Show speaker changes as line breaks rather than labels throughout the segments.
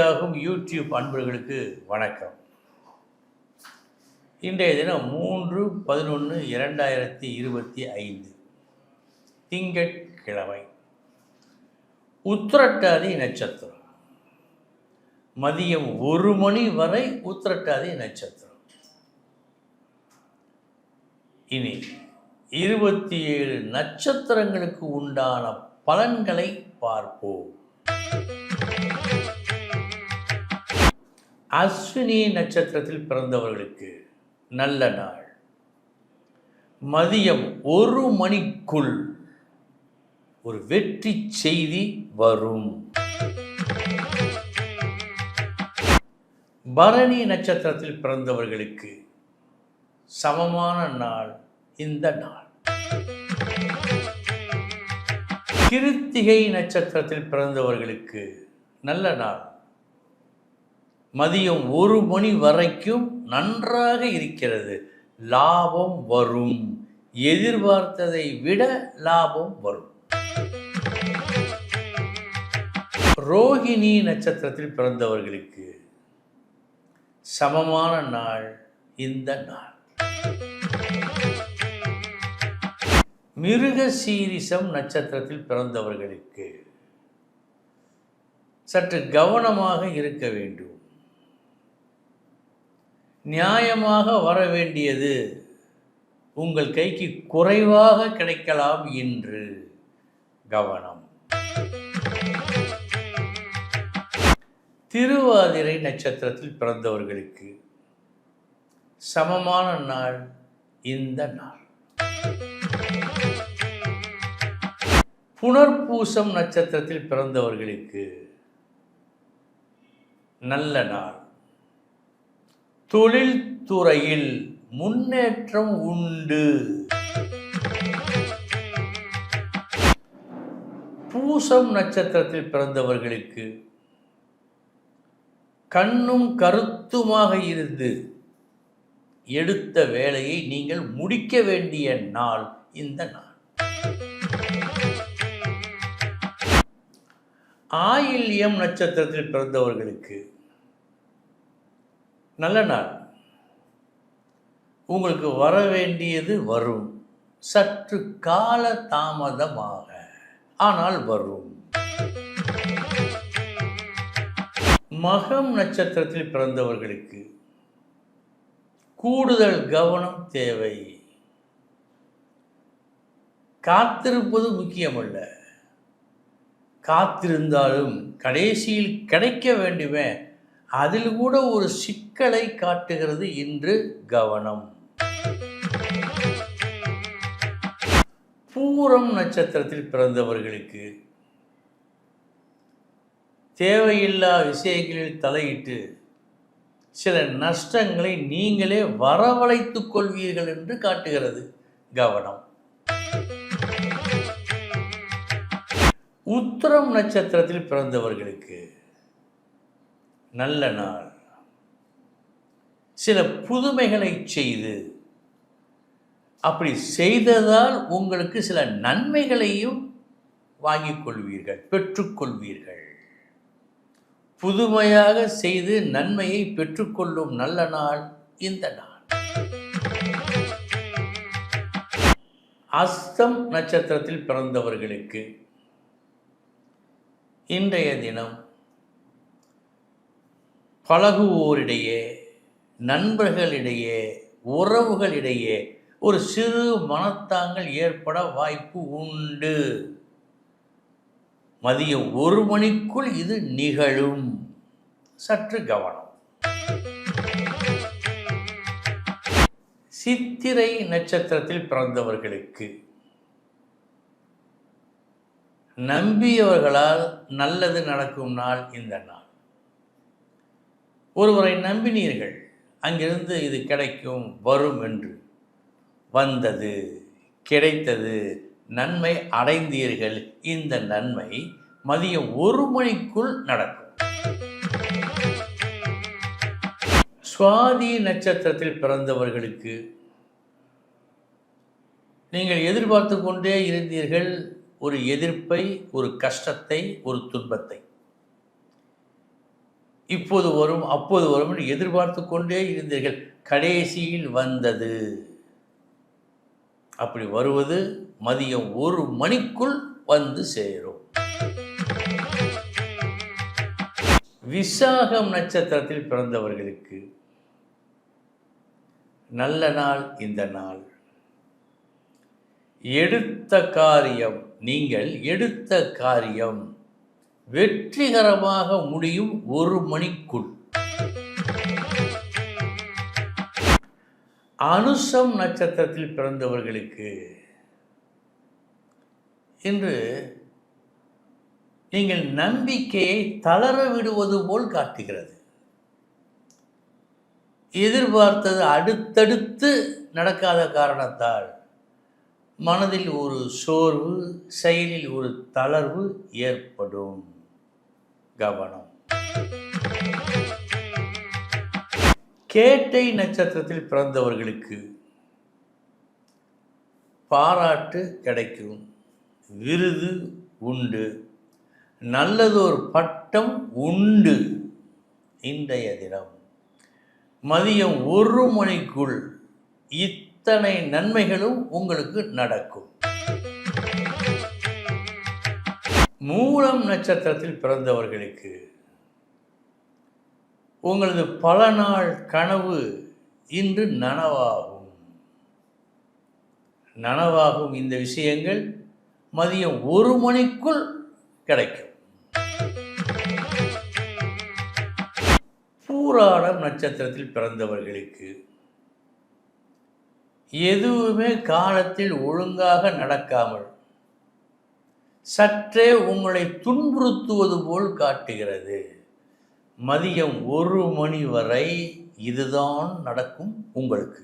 வெற்றியாகும் யூடியூப் அன்பர்களுக்கு வணக்கம். இன்றைய தினம் 3/11/2025 திங்கட்கிழமை. உத்திரட்டாதி நட்சத்திரம். மதியம் 1 மணி வரை உத்திரட்டாதி நட்சத்திரம். இனி 27 நட்சத்திரங்களுக்கு உண்டான பலன்களை பார்ப்போம். அஸ்வினி நட்சத்திரத்தில் பிறந்தவர்களுக்கு நல்ல நாள். மதியம் 1 மணிக்குள் ஒரு வெற்றி செய்தி வரும். பரணி நட்சத்திரத்தில் பிறந்தவர்களுக்கு சமமான நாள் இந்த நாள். கிருத்திகை நட்சத்திரத்தில் பிறந்தவர்களுக்கு நல்ல நாள். மதியம் 1 மணி வரைக்கும் நன்றாக இருக்கிறது. லாபம் வரும். எதிர்பார்த்ததை விட லாபம் வரும். ரோகிணி நட்சத்திரத்தில் பிறந்தவர்களுக்கு சமமான நாள் இந்த நாள். மிருகசீரிஷம் நட்சத்திரத்தில் பிறந்தவர்களுக்கு சற்று கவனமாக இருக்க வேண்டும். நியாயமாக வர வேண்டியது உங்கள் கைக்கு குறைவாக கிடைக்கலாம் என்று கவனம். திருவாதிரை நட்சத்திரத்தில் பிறந்தவர்களுக்கு சமமான நாள் இந்த நாள். புனர்பூசம் நட்சத்திரத்தில் பிறந்தவர்களுக்கு நல்ல நாள். தொழில் துறையில் முன்னேற்றம் உண்டு. பூசம் நட்சத்திரத்தில் பிறந்தவர்களுக்கு கண்ணும் கருத்துமாக இருந்து எடுத்த வேலையை நீங்கள் முடிக்க வேண்டிய நாள் இந்த நாள். ஆயில்யம் நட்சத்திரத்தில் பிறந்தவர்களுக்கு நல்ல நாள். உங்களுக்கு வர வேண்டியது வரும். சற்று கால தாமதமாக, ஆனால் வரும். மகம் நட்சத்திரத்தில் பிறந்தவர்களுக்கு கூடுதல் கவனம் தேவை. காத்திருப்பது முக்கியமல்ல, காத்திருந்தாலும் கடைசியில் கிடைக்க வேண்டுமே, அதில் கூட ஒரு சிக்கலை காட்டுகிறது இன்று கவனம். பூரம் நட்சத்திரத்தில் பிறந்தவர்களுக்கு தேவையில்லா விஷயங்களில் தலையிட்டு சில நஷ்டங்களை நீங்களே வரவழைத்துக் கொள்வீர்கள் என்று காட்டுகிறது கவனம். உத்திரம் நட்சத்திரத்தில் பிறந்தவர்களுக்கு நல்ல நாள். சில புதுமைகளை செய்து, அப்படி செய்ததால் உங்களுக்கு சில நன்மைகளையும் வாங்கிக் கொள்வீர்கள், பெற்றுக்கொள்வீர்கள். புதுமையாக செய்து நன்மையை பெற்றுக்கொள்ளும் நல்ல நாள் இந்த நாள். அஸ்தம் நட்சத்திரத்தில் பிறந்தவர்களுக்கு இன்றைய தினம் பழகுவோரிடையே, நண்பர்களிடையே, உறவுகளிடையே ஒரு சிறு மனத்தாங்கள் ஏற்பட வாய்ப்பு உண்டு. மதியம் 1 மணிக்குள் இது நிகழும். சற்று கவனம். சித்திரை நட்சத்திரத்தில் பிறந்தவர்களுக்கு நம்பியவர்களால் நல்லது நடக்கும் நாள் இந்த நாள். ஒருவரை நம்பினீர்கள், அங்கிருந்து இது கிடைக்கும் வரும் என்று. வந்தது, கிடைத்தது, நன்மை அடைந்தீர்கள். இந்த நன்மை மதியம் 1 மணிக்குள் நடக்கும். சுவாதி நட்சத்திரத்தில் பிறந்தவர்களுக்கு நீங்கள் எதிர்பார்த்து கொண்டே இருந்தீர்கள் ஒரு எதிர்ப்பை, ஒரு கஷ்டத்தை, ஒரு துன்பத்தை. இப்போது வரும் அப்போது வரும் என்று எதிர்பார்த்து கொண்டே இருந்தீர்கள். கடைசியில் வந்தது. அப்படி வருவது மதியம் 1 மணிக்குள் வந்து சேரும். விசாகம் நட்சத்திரத்தில் பிறந்தவர்களுக்கு நல்ல நாள் இந்த நாள். நீங்கள் எடுத்த காரியம் வெற்றிகரமாக முடியும் 1 மணிக்குள். அனுசம் நட்சத்திரத்தில் பிறந்தவர்களுக்கு இன்று நீங்கள் நம்பிக்கையை தளர விடுவது போல் காட்டுகிறது. எதிர்பார்த்தது அடுத்தடுத்து நடக்காத காரணத்தால் மனதில் ஒரு சோர்வு, செயலில் ஒரு தளர்வு ஏற்படும். கவனம். கேட்டை நட்சத்திரத்தில் பிறந்தவர்களுக்கு பாராட்டு கிடைக்கும், விருது உண்டு, நல்லதொரு பட்டம் உண்டு. இன்றைய தினம் மதியம் 1 மணிக்குள் இத்தனை நன்மைகளும் உங்களுக்கு நடக்கும். மூலம் நட்சத்திரத்தில் பிறந்தவர்களுக்கு உங்களது பல நாள் கனவு இன்று நனவாகும். இந்த விஷயங்கள் மதியம் 1 மணிக்குள் கிடைக்கும். பூராடம் நட்சத்திரத்தில் பிறந்தவர்களுக்கு எதுவுமே காலத்தில் ஒழுங்காக நடக்காமல் சற்றே உங்களை துன்புறுத்துவது போல் காட்டுகிறது. மதியம் 1 மணி வரை இதுதான் நடக்கும் உங்களுக்கு.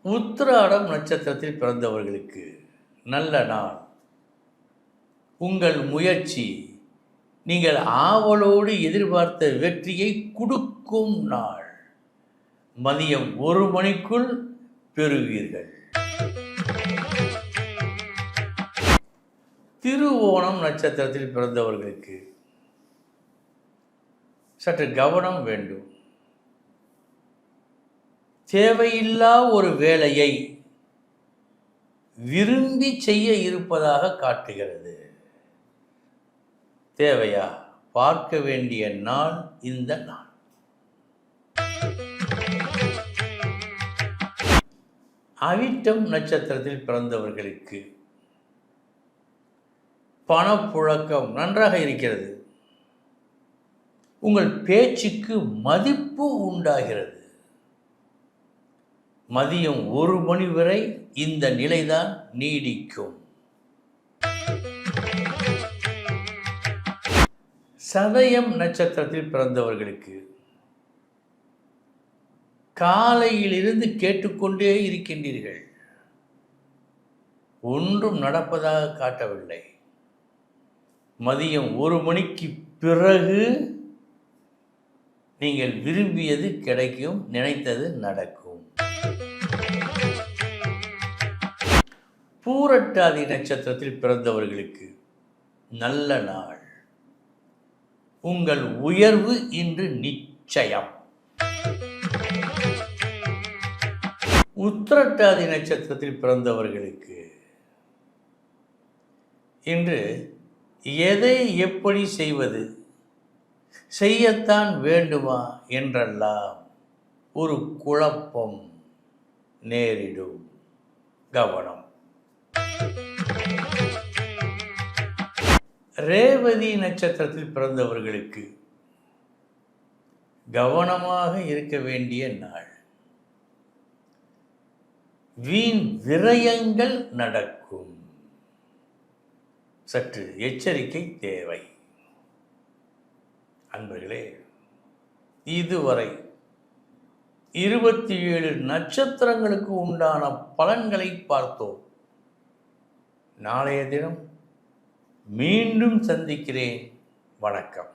உத்திராடம் நட்சத்திரத்தில் பிறந்தவர்களுக்கு நல்ல நாள். உங்கள் முயற்சி நீங்கள் ஆவலோடு எதிர்பார்த்த வெற்றியை கொடுக்கும் நாள். மதியம் 1 மணிக்குள் பெறுவீர்கள். திருவோணம் நட்சத்திரத்தில் பிறந்தவர்களுக்கு சற்று கவனம் வேண்டும். தேவையில்லா ஒரு வேலையை விரும்பி செய்ய இருப்பதாக காட்டுகிறது. தேவையா? பார்க்க வேண்டிய நாள் இந்த நாள். அவிட்டம் நட்சத்திரத்தில் பிறந்தவர்களுக்கு பணப்புழக்கம் நன்றாக இருக்கிறது. உங்கள் பேச்சுக்கு மதிப்பு உண்டாகிறது. மதியம் 1 மணி வரை இந்த நிலைதான் நீடிக்கும். சதயம் நட்சத்திரத்தில் பிறந்தவர்களுக்கு காலையிலிருந்து கேட்டுக்கொண்டே இருக்கின்றீர்கள், ஒன்றும் நடப்பதாக காட்டவில்லை. மதியம் 1 மணிக்கு பிறகு நீங்கள் விரும்பியது கிடைக்கும், நினைத்தது நடக்கும். பூரட்டாதி நட்சத்திரத்தில் பிறந்தவர்களுக்கு நல்ல நாள். உங்கள் உயர்வு இன்று நிச்சயம். உத்திரட்டாதி நட்சத்திரத்தில் பிறந்தவர்களுக்கு இன்று எதை எப்படி செய்வது, செய்யத்தான் வேண்டுமா என்றெல்லாம் ஒரு குழப்பம் நேரிடும். கவனம். ரேவதி நட்சத்திரத்தில் பிறந்தவர்களுக்கு கவனமாக இருக்க வேண்டிய நாள். வீண் விரயங்கள் நடக்கும். சற்று எச்சரிக்கை தேவை. அன்பர்களே, இதுவரை 27 நட்சத்திரங்களுக்கு உண்டான பலன்களை பார்த்தோம். நாளைய தினம் மீண்டும் சந்திக்கிறேன். வணக்கம்.